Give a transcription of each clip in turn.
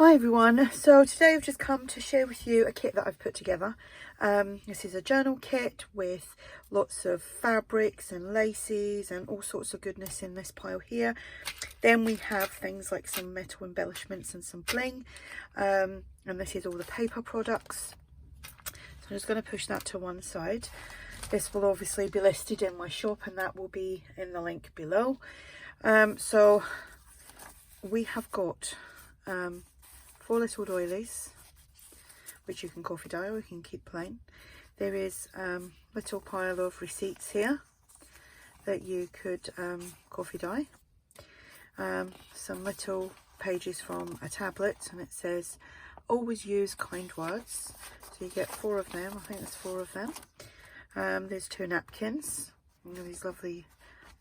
Hi everyone, so today I've just come to share with you a kit that I've put together. This is a journal kit with lots of fabrics and laces and all sorts of goodness in this pile here. Then we have things like some metal embellishments and some bling, and this is all the paper products. So I'm just going to push that to one side. This will obviously be listed in my shop and that will be in the link below. So we have got 4 little doilies, which you can coffee dye or you can keep plain. There is a little pile of receipts here that you could coffee dye. Some little pages from a tablet, and it says always use kind words. So you get 4 of them. I think there's 4 of them. There's 2 napkins, these lovely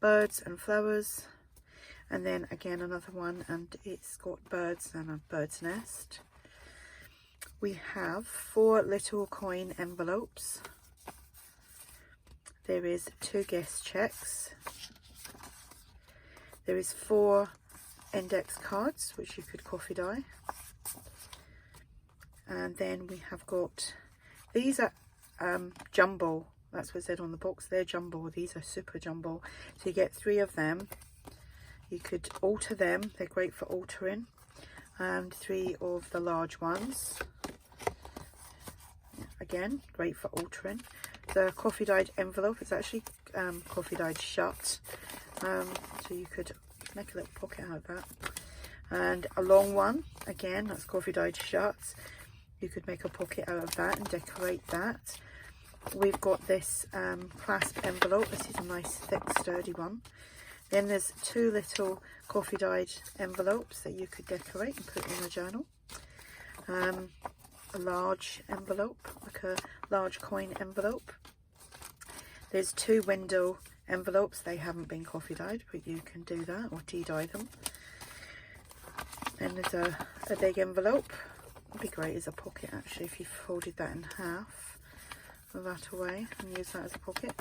birds and flowers. And then again another one, and it's got birds and a bird's nest. We have 4 little coin envelopes. There is 2 guest checks. There is 4 index cards which you could coffee dye. And then we have got, these are jumbo, that's what it said on the box, they're jumbo, these are super jumbo. So you get 3 of them. You could alter them, they're great for altering. And 3 of the large ones. Again, great for altering. The coffee dyed envelope is actually coffee dyed shut. So you could make a little pocket out of that. And a long one, again, that's coffee dyed shut. You could make a pocket out of that and decorate that. We've got this clasp envelope. This is a nice thick sturdy one. Then there's 2 little coffee dyed envelopes that you could decorate and put in a journal. A large envelope, like a large coin envelope. There's 2 window envelopes. They haven't been coffee dyed, but you can do that or tea dye them. Then there's a big envelope. Would be great as a pocket actually if you folded that in half. Put that away and use that as a pocket.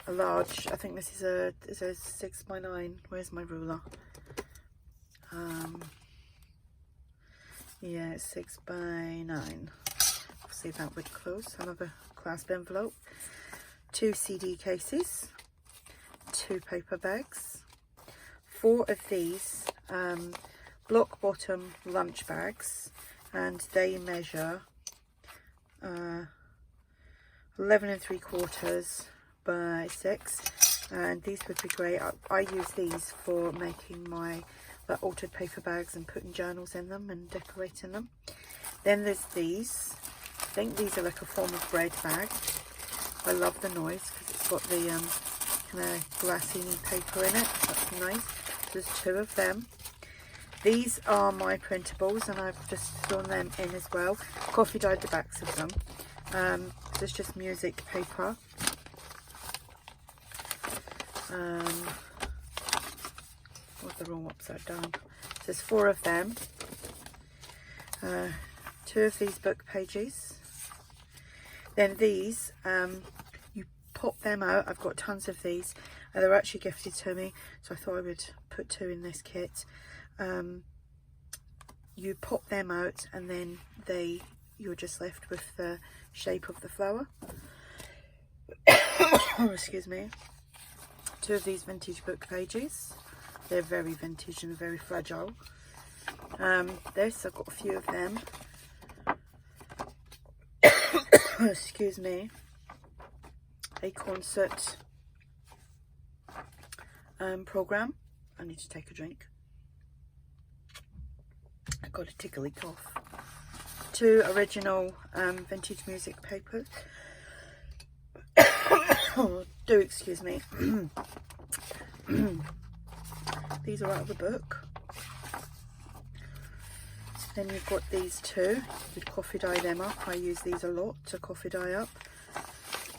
A large, I think this is a 6x9. Where's my ruler? Yeah, it's 6x9. Obviously that would close. Another clasp envelope. 2 CD cases. 2 paper bags. 4 of these block bottom lunch bags, and they measure 11 3/4 by 6, and these would be great. I use these for making my altered paper bags and putting journals in them and decorating them. Then there's these. I think these are like a form of bread bag. I love the noise because it's got the kind of glassy paper in it. That's nice. There's 2 of them. These are my printables, and I've just thrown them in as well. Coffee dyed the backs of them. There's just music paper. Well, they're all upside down. So there's 4 of them. 2 of these book pages. Then these, you pop them out. I've got tons of these. They're actually gifted to me, so I thought I would put 2 in this kit. You pop them out, and then you're just left with the shape of the flower. Oh, excuse me. 2 of these vintage book pages. They're very vintage and very fragile. This, I've got a few of them. Excuse me. A concert program. I need to take a drink. I got a tickly cough. 2 original vintage music papers. Oh, do excuse me. These are out of the book. Then you've got these 2. You could coffee dye them up. I use these a lot to coffee dye up.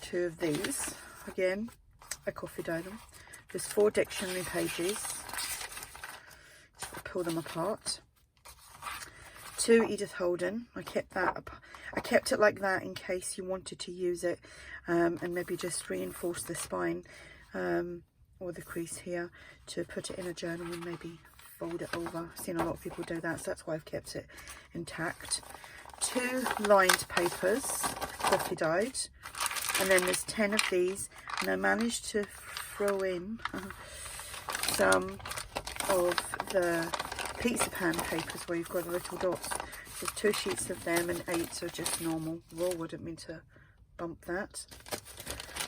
2 of these. Again, I coffee dye them. There's 4 dictionary pages. Just pull them apart. 2 Edith Holden. I kept it like that in case you wanted to use it and maybe just reinforce the spine or the crease here to put it in a journal and maybe fold it over. I've seen a lot of people do that, so that's why I've kept it intact. 2 lined papers, coffee dyed, and then there's 10 of these, and I managed to throw in some of the pizza pan papers where you've got the little dots. There's 2 sheets of them and 8 are just normal. Whoa, I didn't mean to bump that.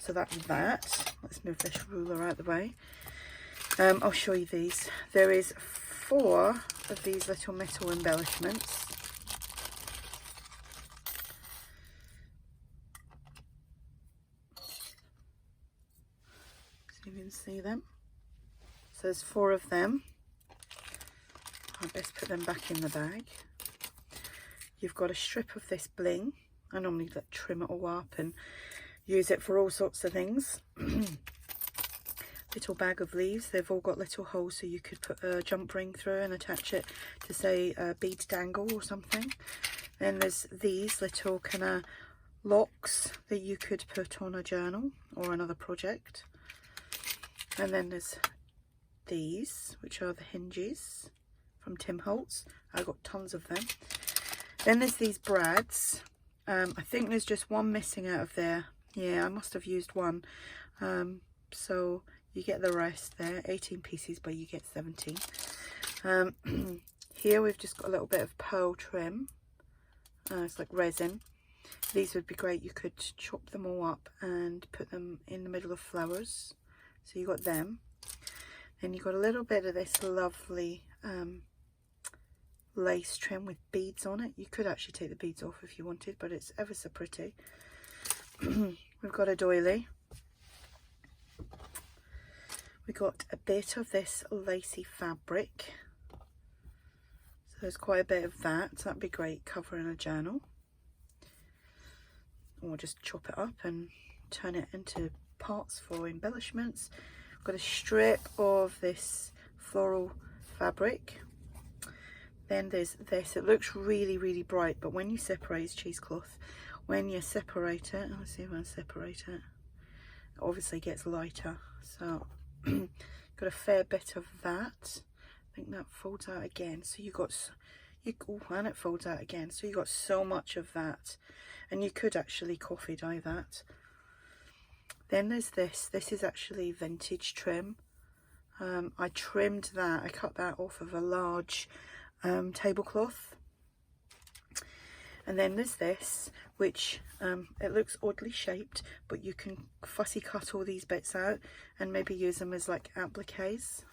So that's that. Let's move this ruler out of the way. I'll show you these. There is 4 of these little metal embellishments. So you can see them. So there's 4 of them. I'll best put them back in the bag. You've got a strip of this bling. I normally trim it all up and use it for all sorts of things. Little bag of leaves. They've all got little holes so you could put a jump ring through and attach it to, say, a bead dangle or something. Then there's these little kind of locks that you could put on a journal or another project. And then there's these, which are the hinges from Tim Holtz. I got tons of them. Then there's these brads. I think there's just one missing out of there. Yeah, I must have used one. So you get the rest there. 18 pieces, but you get 17. Here we've just got a little bit of pearl trim. It's like resin. These would be great. You could chop them all up and put them in the middle of flowers. So you got them. Then you got a little bit of this lovely lace trim with beads on it. You could actually take the beads off if you wanted, but it's ever so pretty. We've got a doily. We got a bit of this lacy fabric. So there's quite a bit of that. So that'd be great covering a journal. Or just chop it up and turn it into parts for embellishments. We've got a strip of this floral fabric. Then there's this. It looks really, really bright, but when you separate, it's cheesecloth. When you separate it, let's see if I can separate it. It obviously gets lighter. So got a fair bit of that. I think that folds out again. So and it folds out again. So you got so much of that, and you could actually coffee dye that. Then there's this. This is actually vintage trim. I trimmed that. I cut that off of a large tablecloth. And then there's this, which it looks oddly shaped, but you can fussy cut all these bits out and maybe use them as like appliques.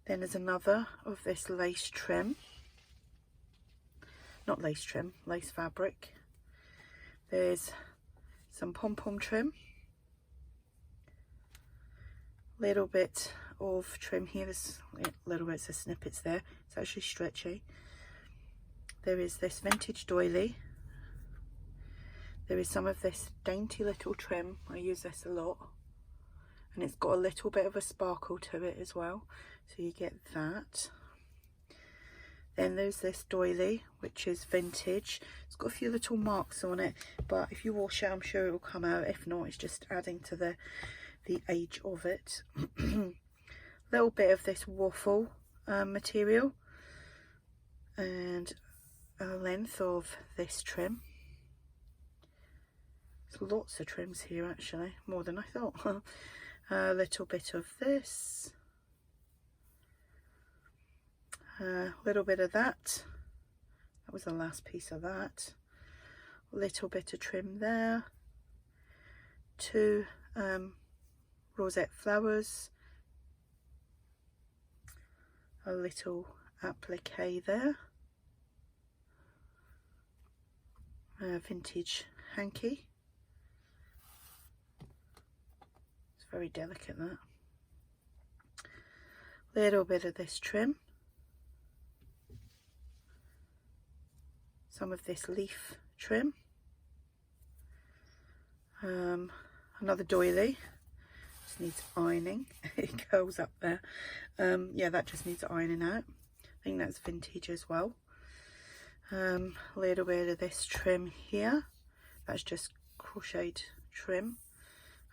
Then there's another of this lace trim. Not lace trim, lace fabric. There's some pom-pom trim. Little bit of trim here. There's little bits of snippets there. It's actually stretchy. There is this vintage doily. There is some of this dainty little trim. I use this a lot. And it's got a little bit of a sparkle to it as well. So you get that. Then there's this doily, which is vintage. It's got a few little marks on it, but if you wash it, I'm sure it will come out. If not, it's just adding to the age of it. Little bit of this waffle material, and a length of this trim. There's lots of trims here actually, more than I thought. A little bit of this, a little bit of that. That was the last piece of that. A little bit of trim there. 2 rosette flowers. A little applique there. A vintage hanky. It's very delicate, that. Little bit of this trim. Some of this leaf trim. Another doily. Just needs ironing. It goes up there. Yeah, that just needs ironing out. I think that's vintage as well. Little bit of this trim here. That's just crocheted trim.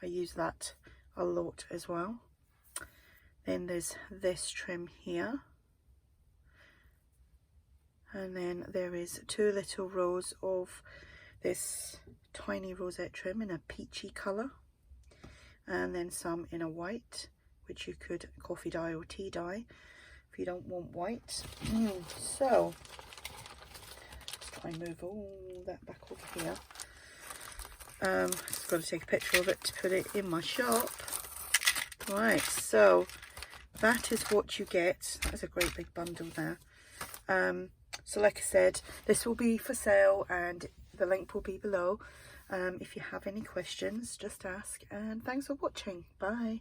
I use that a lot as well. Then there's this trim here. And then there is 2 little rows of this tiny rosette trim in a peachy colour. And then some in a white, which you could coffee dye or tea dye if you don't want white. So, let's try and move all that back over here. Just got to take a picture of it to put it in my shop. Right, so that is what you get. That is a great big bundle there. So like I said, this will be for sale and the link will be below. If you have any questions, just ask, and thanks for watching. Bye.